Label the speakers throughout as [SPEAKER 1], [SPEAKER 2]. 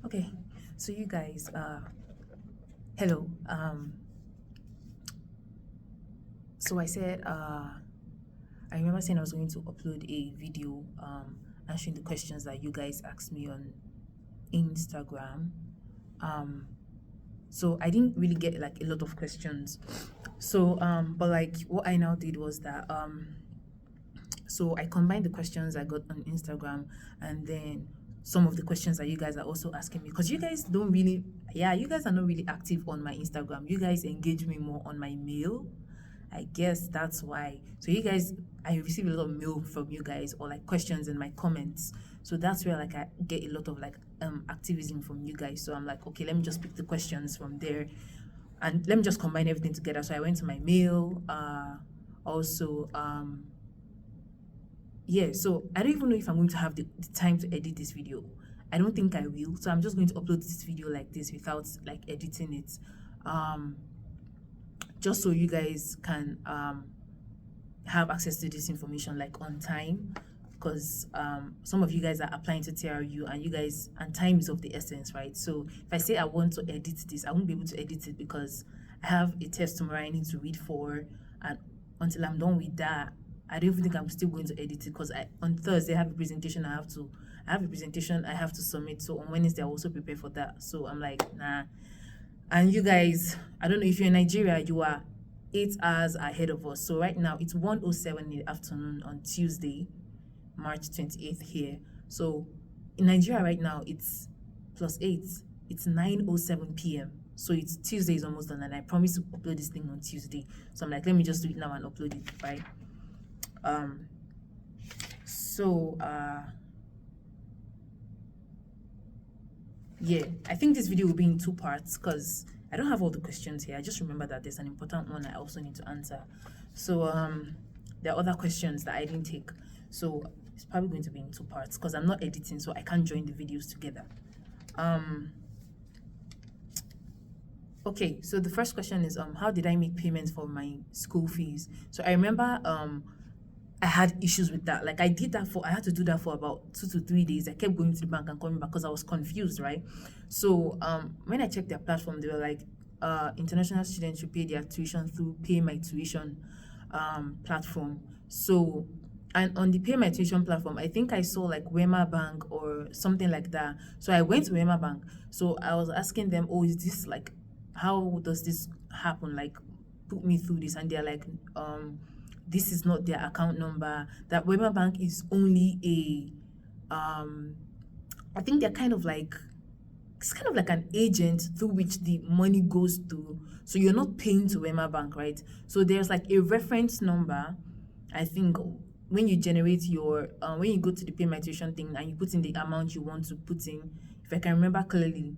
[SPEAKER 1] Okay, so you guys, hello. So I said, I remember saying I was going to upload a video, answering the questions that you guys asked me on Instagram. Um, so I didn't really get like a lot of questions. So, but like what I now did was that, so I combined the questions I got on Instagram and then some of the questions that you guys are also asking me because you guys don't really, yeah, you guys are not really active on my Instagram. You guys engage me more on my mail. I guess that's why. So you guys, I receive a lot of mail from you guys or like questions in my comments. So that's where like I get a lot of like activism from you guys. So I'm like, okay, let me just pick the questions from there and let me just combine everything together. So I went to my mail, also yeah, so I don't even know if I'm going to have the time to edit this video. I don't think I will. So I'm just going to upload this video like this without like editing it. Um, just so you guys can have access to this information like on time. Because some of you guys are applying to TRU and you guys and time is of the essence, right? So if I say I want to edit this, I won't be able to edit it because I have a test tomorrow I need to read for, and until I'm done with that, I don't even think I'm still going to edit it because I on Thursday I have a presentation I have a presentation I have to submit. So on Wednesday I also prepare for that. So I'm like, nah. And you guys, I don't know if you're in Nigeria, you are 8 hours ahead of us. So right now it's 1:07 in the afternoon on Tuesday, March 28th here. So in Nigeria right now it's +8. It's 9:07 p.m. So it's Tuesday is almost done and I promise to upload this thing on Tuesday. So I'm like, let me just do it now and upload it, right? Um, so yeah, I think this video will be in two parts because I don't have all the questions here. I just remember that there's an important one I also need to answer. So there are other questions that I didn't take. So it's probably going to be in two parts because I'm not editing, so I can't join the videos together. Okay, so the first question is how did I make payments for my school fees? So I remember I had issues with that. Like I had to do that for about 2 to 3 days. I kept going to the bank and coming back because I was confused, right? So when I checked their platform, they were like, international students should pay their tuition through Pay My Tuition platform. So and on the Pay My Tuition platform, I think I saw like Wema Bank or something like that. So I went to Wema Bank. So I was asking them, oh, is this like, how does this happen? Like, put me through this. And they're like, this is not their account number. That Wema Bank is only I think they're kind of like, it's kind of like an agent through which the money goes through. So you're not paying to Wema Bank, right? So there's like a reference number, I think, when you generate your, when you go to the Pay My Tuition thing and you put in the amount you want to put in, if I can remember clearly,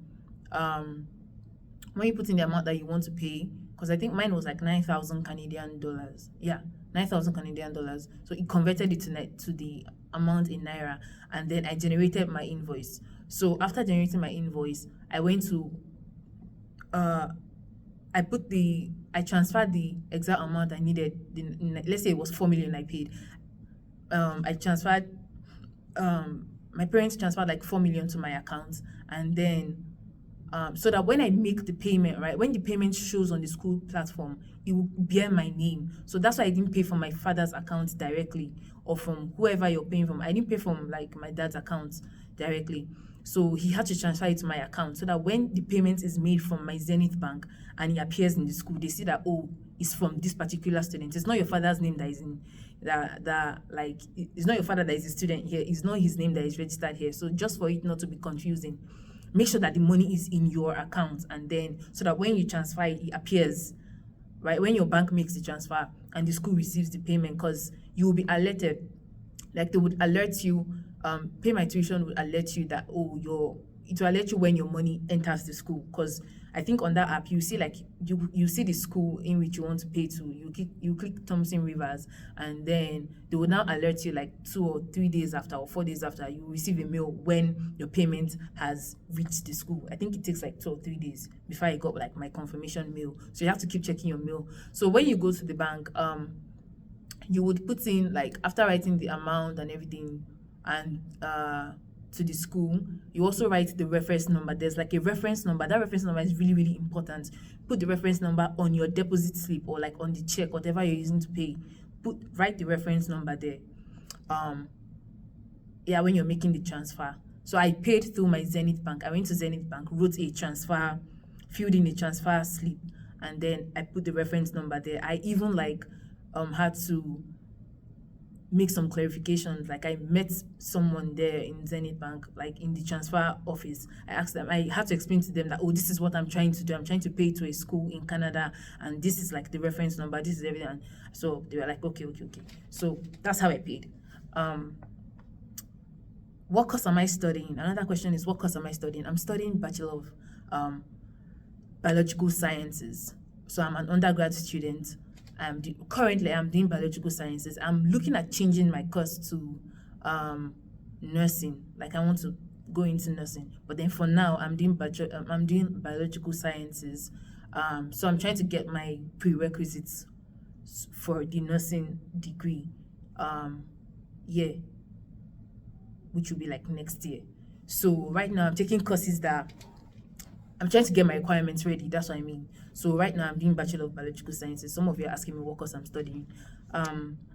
[SPEAKER 1] when you put in the amount that you want to pay, because I think mine was like 9,000 Canadian dollars. Yeah, 9,000 Canadian dollars. So it converted it to the amount in Naira, and then I generated my invoice. So after generating my invoice, I went to, I transferred the exact amount I needed. Let's say it was 4 million I paid. I transferred, my parents transferred like 4 million to my account, and then so that when I make the payment, right, when the payment shows on the school platform, it will bear my name. So that's why I didn't pay from my father's account directly or from whoever you're paying from. I didn't pay from like my dad's account directly. So he had to transfer it to my account so that when the payment is made from my Zenith Bank and it appears in the school, they see that, oh, it's from this particular student. It's not your father's name that is in that like it's not your father that is a student here. It's not his name that is registered here. So just for it not to be confusing, make sure that the money is in your account, and then so that when you transfer it, it appears, right, when your bank makes the transfer and the school receives the payment, because you will be alerted. Like they would alert you, Pay My Tuition would alert you that, oh, it will alert you when your money enters the school. Because I think on that app you see like you see the school in which you want to pay to. You click Thompson Rivers, and then they will now alert you like 2 or 3 days after or 4 days after you receive a mail when your payment has reached the school. I think it takes like 2 or 3 days before I got like my confirmation mail. So you have to keep checking your mail. So when you go to the bank, you would put in, like, after writing the amount and everything, and to the school, you also write the reference number. There's like a reference number. That reference number is really, really important. Put the reference number on your deposit slip or like on the check, whatever you're using to pay. Write the reference number there. When you're making the transfer. So I paid through my Zenith Bank. I went to Zenith Bank, wrote a transfer, filled in a transfer slip, and then I put the reference number there. I even had to make some clarifications. Like I met someone there in Zenith Bank, like in the transfer office. I asked them, I had to explain to them that, this is what I'm trying to do. I'm trying to pay to a school in Canada, and this is like the reference number, this is everything. So they were like, okay. So that's how I paid. What course am I studying? Another question is, what course am I studying? I'm studying Bachelor of Biological Sciences. So I'm an undergrad student. Currently, I'm doing biological sciences. I'm looking at changing my course to nursing. Like I want to go into nursing, but then for now, I'm doing biological sciences. So I'm trying to get my prerequisites for the nursing degree. Which will be like next year. So right now, I'm taking courses that I'm trying to get my requirements ready. That's what I mean. So right now I'm doing Bachelor of Biological Sciences. Some of you are asking me what course I'm studying.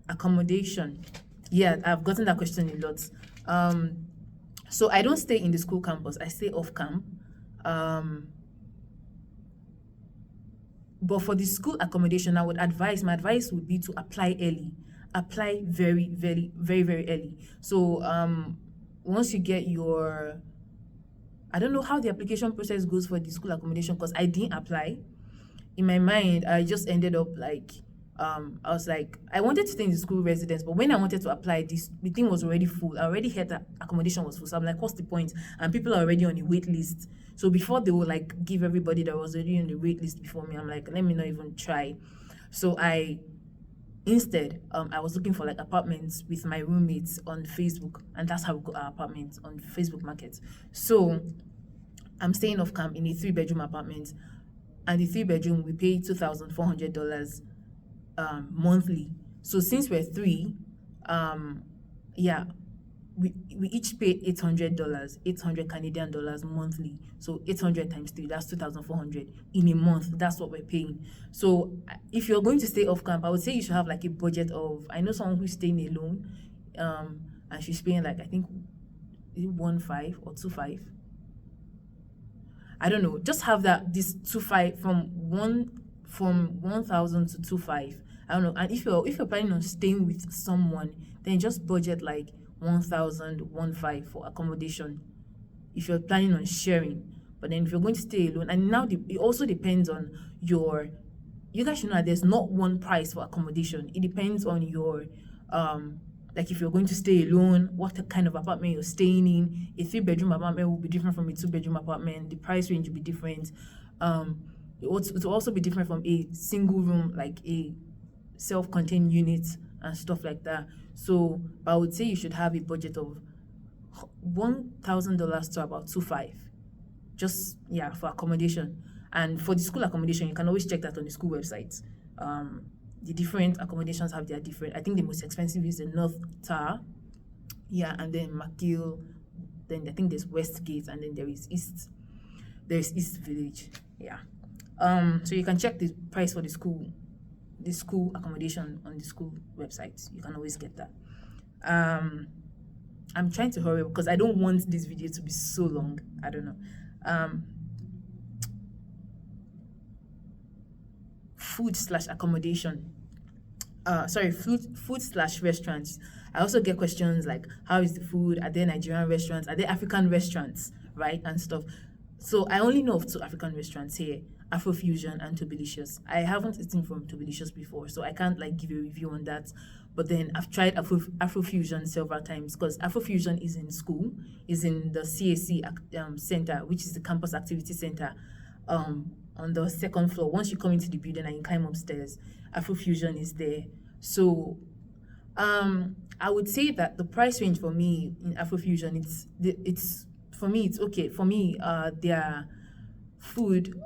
[SPEAKER 1] Accommodation. Yeah, I've gotten that question a lot. So I don't stay in the school campus. I stay off camp. But for the school accommodation, my advice would be to apply early. Apply very, very, very, very early. So once you get your, I don't know how the application process goes for the school accommodation because I didn't apply. In my mind, I just ended up like, I was like, I wanted to stay in the school residence, but when I wanted to apply, the thing was already full. I already heard that accommodation was full. So I'm like, what's the point? And people are already on a wait list. So before they will like give everybody that was already on the wait list before me, I'm like, let me not even try. So Instead, I was looking for like apartments with my roommates on Facebook, and that's how we got our apartment on Facebook Market. So I'm staying off camp in a 3-bedroom apartment, and the 3-bedroom we pay $2,400 monthly. So since we're 3, we each pay $800, 800 Canadian dollars monthly. So 800 times 3, that's 2,400 in a month. That's what we're paying. So if you're going to stay off camp, I would say you should have like a budget of, I know someone who's staying alone, and she's paying like, I think 1.5 or 2.5. I don't know. Just have this 2.5 from 1,000 to 2.5. I don't know. And if you're planning on staying with someone, then just budget like 1,000, 1.5 for accommodation if you're planning on sharing. But then if you're going to stay alone, and now it also depends on you guys should know that there's not one price for accommodation. It depends on your like if you're going to stay alone, what kind of apartment you're staying in. A 3-bedroom apartment will be different from a 2-bedroom apartment. The price range will be different. It will also be different from a single room, like a self-contained unit and stuff like that. So, but I would say you should have a budget of $1,000 to about 2.5, just for accommodation. And for the school accommodation, you can always check that on the school website. The different accommodations have their different. I think the most expensive is the North Tower, and then McGill. Then I think there's Westgate, and then there is East. There's East Village. So you can check the price for the school accommodation on the school website. You can always get that. I'm trying to hurry up because I don't want this video to be so long. I don't know. Food/accommodation. Food/restaurants. I also get questions like, how is the food? Are there Nigerian restaurants? Are there African restaurants? Right? And stuff. So I only know of 2 African restaurants here, Afrofusion and Tobilicious. I haven't eaten from Tobilicious before, so I can't like give a review on that. But then I've tried Afrofusion several times because Afrofusion is in school, is in the CAC center, which is the campus activity center, on the 2nd floor. Once you come into the building and you climb upstairs, Afrofusion is there. So I would say that the price range for me in Afrofusion, it's for me it's okay. For me, their food,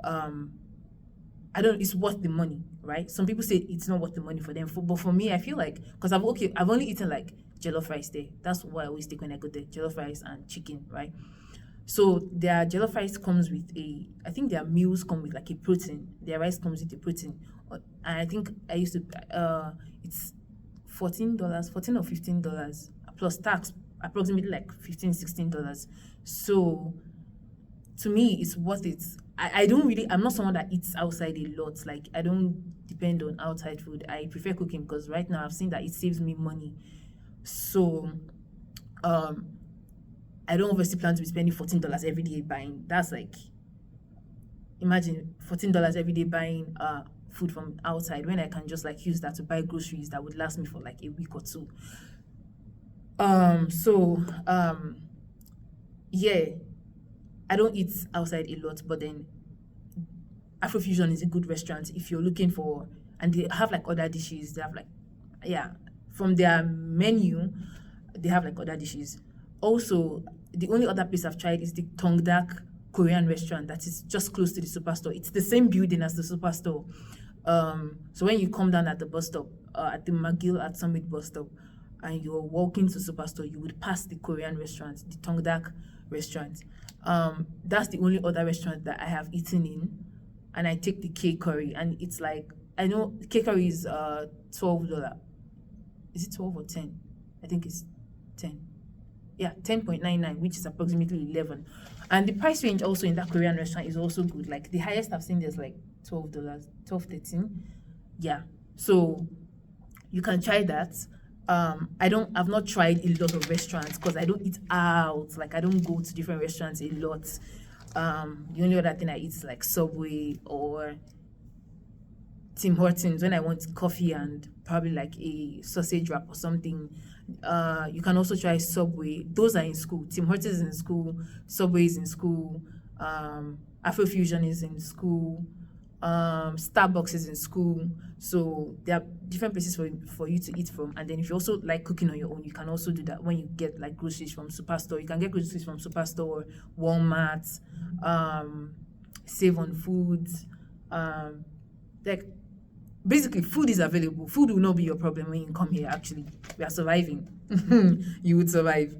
[SPEAKER 1] it's worth the money, right? Some people say it's not worth the money for them, but for me, I feel like, because I've only eaten like jollof rice there. That's what I always take when I go there, jollof rice and chicken, right? So their jollof rice comes with I think their meals come with like a protein. Their rice comes with a protein. And I think I used to, it's $14, 14 or $15 plus tax, approximately like $15, $16. So to me, it's worth it. I don't really, I'm not someone that eats outside a lot. Like, I don't depend on outside food. I prefer cooking because right now I've seen that it saves me money. So, I don't obviously plan to be spending $14 every day buying. That's like, imagine $14 every day buying food from outside when I can just like use that to buy groceries that would last me for like a week or two. Yeah, I don't eat outside a lot, but then Afrofusion is a good restaurant if you're looking for, and they have like other dishes. They have like, yeah, from their menu, they have like other dishes. Also, the only other place I've tried is the Tongdak Korean restaurant that is just close to the superstore. It's the same building as the superstore. So when you come down at the bus stop, at the McGill at Summit bus stop, and you're walking to superstore, you would pass the Korean restaurant, the Tongdak restaurant. That's the only other restaurant that I have eaten in, and I take the K curry, and it's like, I know K curry is $12. Is it 12 or 10? I think it's 10. Yeah, 10.99, which is approximately 11. And the price range also in that Korean restaurant is also good. Like the highest I've seen there's like $12, 12, 13. Yeah. So you can try that. I've not tried a lot of restaurants because I don't eat out. Like I don't go to different restaurants a lot. The only other thing I eat is like Subway or Tim Hortons when I want coffee and probably like a sausage wrap or something. You can also try Subway. Those are in school. Tim Hortons is in school. Subway is in school. Afrofusion is in school. Starbucks is in school. So there are different places for you to eat from. And then if you also like cooking on your own, you can also do that when you get like groceries from Superstore. You can get groceries from Superstore, Walmart, Save on Foods. Like basically food is available. Food will not be your problem when you come here. Actually, we are surviving. You would survive.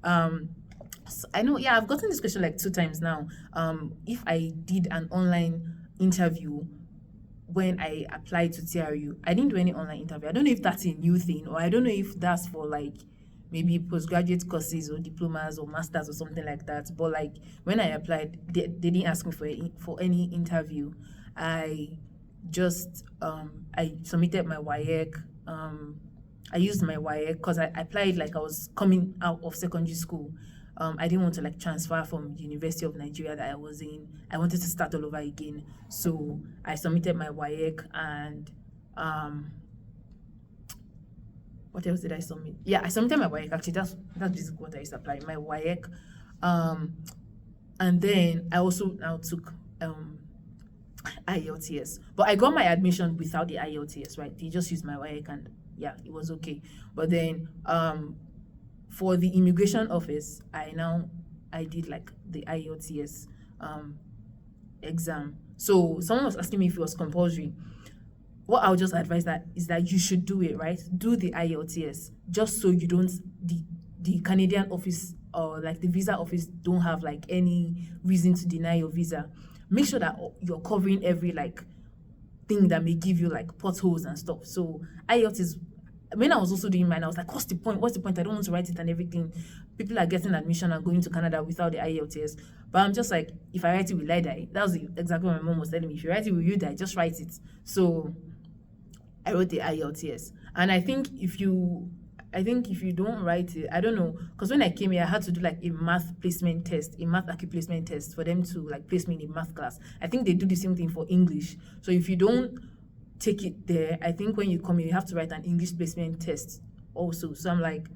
[SPEAKER 1] So I know, yeah, I've gotten this question like 2 times now. If I did an online interview when I applied to TRU, I didn't do any online interview. I don't know if that's a new thing, or I don't know if that's for like maybe postgraduate courses or diplomas or masters or something like that. But like when I applied, they didn't ask me for any interview. I just I submitted my WAEC. I used my WAEC because I applied like I was coming out of secondary school. I didn't want to like transfer from the University of Nigeria that I was in. I wanted to start all over again. So I submitted my WAEC and what else did I submit? Yeah, I submitted my WAEC. Actually, that's basically what I used to apply, my WAEC. And then I also now took IELTS. But I got my admission without the IELTS, right? They just used my WAEC and yeah, it was okay. But then for the immigration office, I did like the IELTS exam. So someone was asking me if it was compulsory. What I'll just advise that is that you should do it, right? Do the IELTS just so you don't, the Canadian office or like the visa office don't have like any reason to deny your visa. Make sure that you're covering every like thing that may give you like potholes and stuff. So IELTS is, when I was also doing mine, I was like, what's the point? What's the point? I don't want to write it and everything. People are getting admission and going to Canada without the IELTS. But I'm just like, if I write it, will I die? That was exactly what my mom was telling me. If you write it, will you die? Just write it. So I wrote the IELTS. And I think if you don't write it, I don't know, because when I came here, I had to do like a math placement test, a math IQ placement test for them to like place me in a math class. I think they do the same thing for English. So if you don't take it there, I think when you come here, you have to write an English placement test also. So I'm like,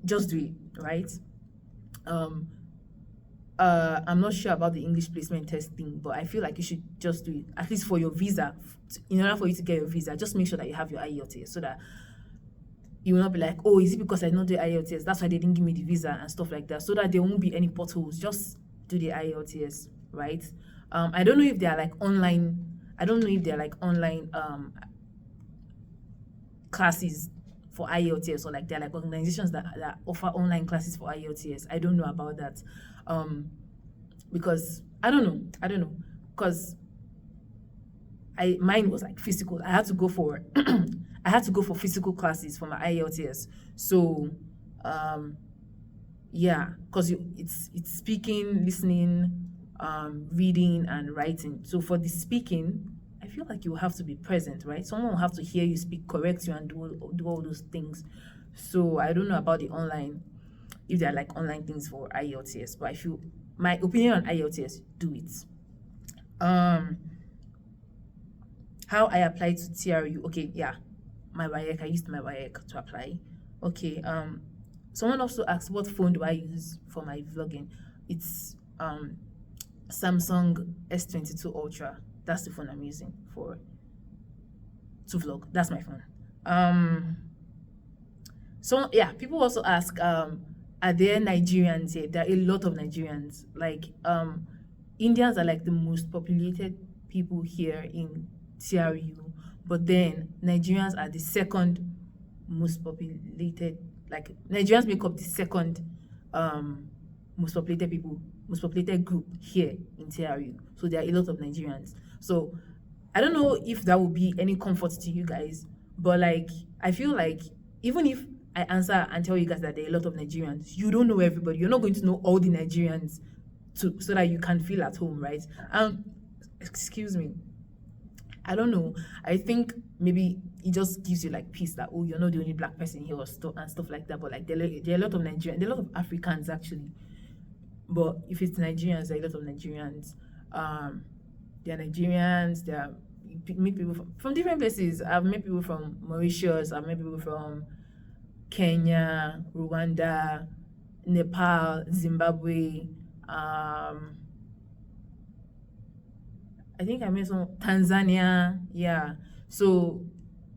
[SPEAKER 1] just do it, right? I'm not sure about the English placement test thing, but I feel like you should just do it, at least for your visa. In order for you to get your visa, just make sure that you have your IELTS so that you will not be like, oh, is it because I don't do IELTS? That's why they didn't give me the visa and stuff like that. So that there won't be any potholes. Just do the IELTS, right? I don't know if they are like online. I don't know if they're like online classes for IELTS, or like they're like organizations that offer online classes for IELTS. I don't know about that. Because I don't know. Because mine was like physical. I had to go for I had to go for physical classes for my IELTS. So yeah, because it's speaking, listening, reading and writing. So for the speaking, I feel like you have to be present, right? Someone will have to hear you speak, correct you, and do all those things. So I don't know about the online, if they're like online things for IELTS, but I feel my opinion on IELTS, do it. How I applied to TRU. Okay, yeah, my WAEC. I used my WAEC to apply. Okay. Someone also asked what phone do I use for my vlogging. It's Samsung S22 Ultra. That's the phone I'm using to vlog. That's my phone. So yeah, people also ask, are there Nigerians here? There are a lot of Nigerians. Like Indians are like the most populated people here in TRU, but then Nigerians are the second most populated. Like Nigerians make up the second most populated group here in TRU. So there are a lot of Nigerians. So I don't know if that will be any comfort to you guys, but like I feel like even if I answer and tell you guys that there are a lot of Nigerians, you don't know everybody. You're not going to know all the Nigerians so that you can feel at home, right? Excuse me. I don't know. I think maybe it just gives you like peace that, oh, you're not the only black person here or stuff like that. But like there are a lot of Nigerians, there are a lot of Africans actually. But if it's Nigerians, there are a lot of Nigerians. There are Nigerians. You meet people from different places. I've met people from Mauritius. I've met people from Kenya, Rwanda, Nepal, Zimbabwe. I think I met some Tanzania, yeah. So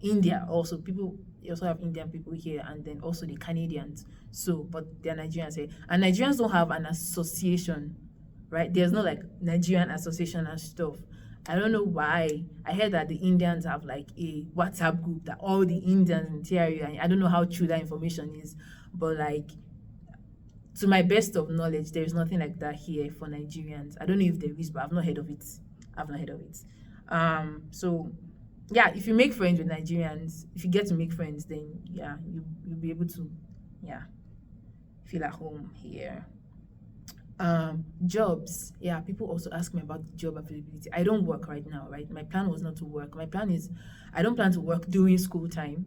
[SPEAKER 1] India also, you also have Indian people here, and then also the Canadians. So, but they're Nigerians here. And Nigerians don't have an association, right? There's no like Nigerian association and stuff. I don't know why. I heard that the Indians have like a WhatsApp group that all the Indians in TRU, and I don't know how true that information is, but like to my best of knowledge, there is nothing like that here for Nigerians. I don't know if there is, but I've not heard of it. So yeah, if you make friends with Nigerians, if you get to make friends, then yeah, you'll be able to feel at home here. Jobs. Yeah, people also ask me about job availability. I don't work right now, right? My plan was not to work. My plan is I don't plan to work during school time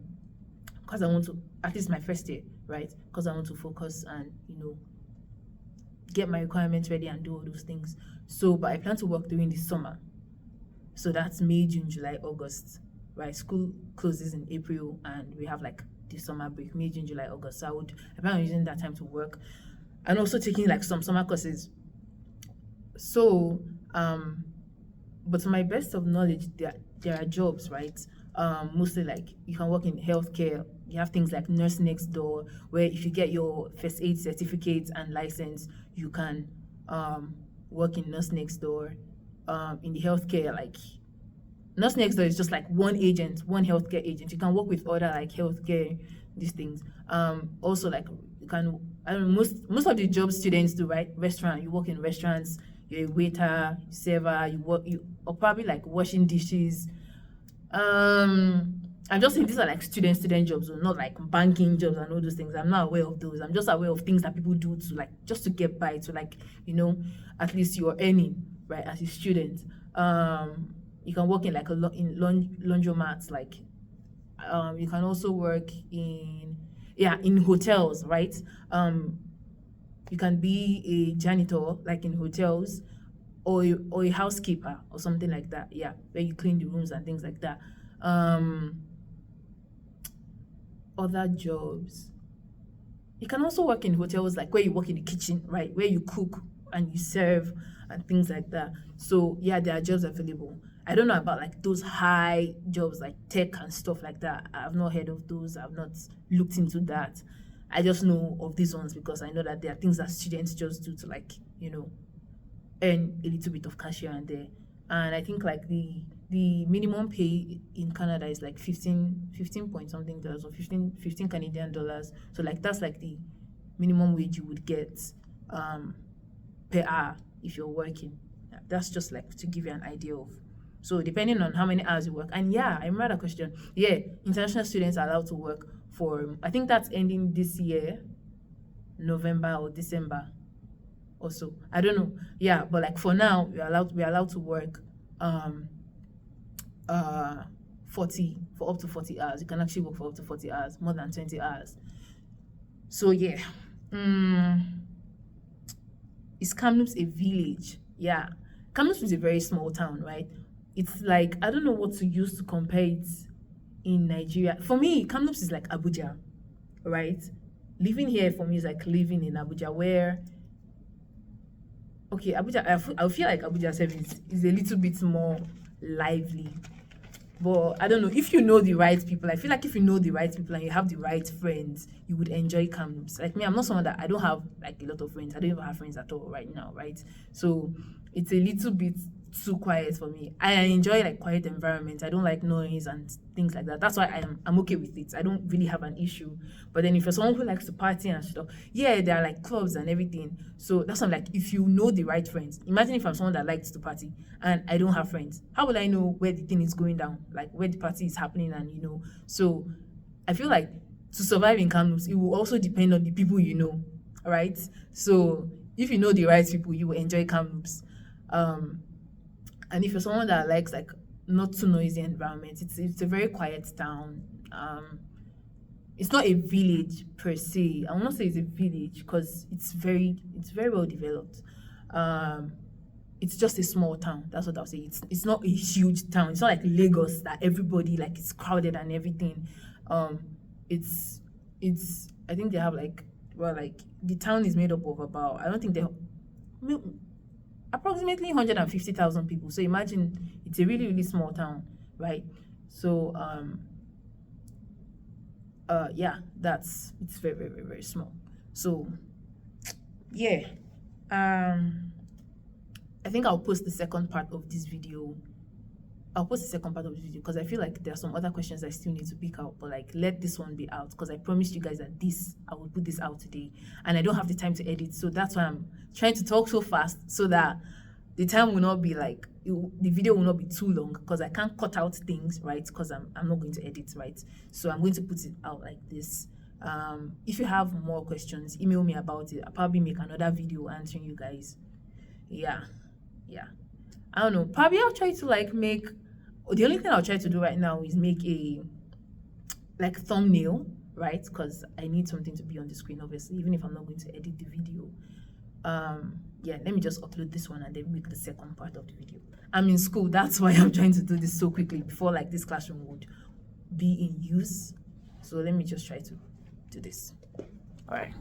[SPEAKER 1] because I want to, at least my first year, right? Because I want to focus and get my requirements ready and do all those things. So, but I plan to work during the summer. So that's May, June, July, August, right? School closes in April and we have like the summer break, May, June, July, August. So I plan on using that time to work and also taking like some summer courses. So, but to my best of knowledge, there are jobs, right? Mostly like you can work in healthcare. You have things like Nurse Next Door, where if you get your first aid certificate and license, you can work in Nurse Next Door. In the healthcare, like Nurse Next Door is just like one healthcare agent. You can work with other like healthcare these things. Also like you can, I don't know, most of the jobs students do, right? Restaurant, you work in restaurants, you're a waiter, server, or probably like washing dishes. I'm just saying these are like student jobs, or not like banking jobs and all those things. I'm not aware of those. I'm just aware of things that people do to like just to get by, to like at least you're earning, right, as a student. You can work in like in laundromats, like you can also work in hotels, right? You can be a janitor like in hotels, or a housekeeper or something like that, yeah, where you clean the rooms and things like that. Other jobs, you can also work in hotels, like where you work in the kitchen, right, where you cook and you serve and things like that. So yeah, there are jobs available. I don't know about like those high jobs like tech and stuff like that. I've not heard of those. I've not looked into that. I just know of these ones because I know that there are things that students just do to like earn a little bit of cash here and there. And I think like the the minimum pay in Canada is like 15 point something dollars, or 15 Canadian dollars. So like that's like the minimum wage you would get per hour if you're working. That's just like to give you an idea of. So depending on how many hours you work. And yeah, I remember that question. Yeah, international students are allowed to work for, I think that's ending this year, November or December also. I don't know. Yeah, but like for now, we're allowed to work 40 for up to 40 hours. You can actually work for up to 40 hours, more than 20 hours. So yeah. Is Kamloops a village? Yeah. Kamloops is a very small town, right? It's like, I don't know what to use to compare it in Nigeria. For me, Kamloops is like Abuja, right? Living here for me is like living in Abuja, where, okay, Abuja, I feel like Abuja service is a little bit more lively. But I don't know, if you know the right people, I feel like if you know the right people and you have the right friends, you would enjoy Kamloops. Like me, I'm not someone that, I don't have like a lot of friends. I don't even have friends at all right now, right? So it's a little bit too quiet for me. I enjoy like quiet environment. I don't like noise and things like that. That's why I'm okay with it. I don't really have an issue. But then if you're someone who likes to party and stuff, yeah, there are like clubs and everything. So that's not like, if you know the right friends. Imagine if I'm someone that likes to party and I don't have friends. How will I know where the thing is going down? Like where the party is happening, and you know. So I feel like to survive in Kamloops, it will also depend on the people you know. All right. So if you know the right people, you will enjoy Kamloops. And if you're someone that likes like not too noisy environment, it's a very quiet town. It's not a village per se. I will not say it's a village because it's very well developed. It's just a small town. That's what I'll say. It's not a huge town. It's not like Lagos that everybody like is crowded and everything. It's I think they have like, well, like the town is made up of about, I don't think they approximately 150,000 people. So imagine, it's a really, really small town, right? So yeah, it's very, very, very, very small. So yeah, I think I'll post the second part of this video. Because I feel like there are some other questions I still need to pick out, but like let this one be out, because I promised you guys that I will put this out today, and I don't have the time to edit. So that's why I'm trying to talk so fast, so that the time will not be like, the video will not be too long, because I can't cut out things, right? Because I'm not going to edit, right? So I'm going to put it out like this. If you have more questions, email me about it. I'll probably make another video answering you guys. Yeah. I don't know. Probably I'll try to like make, the only thing I'll try to do right now is make a like thumbnail, right? Because I need something to be on the screen, obviously, even if I'm not going to edit the video. Yeah, let me just upload this one and then make the second part of the video. I'm in school, that's why I'm trying to do this so quickly before like this classroom would be in use. So let me just try to do this. All right.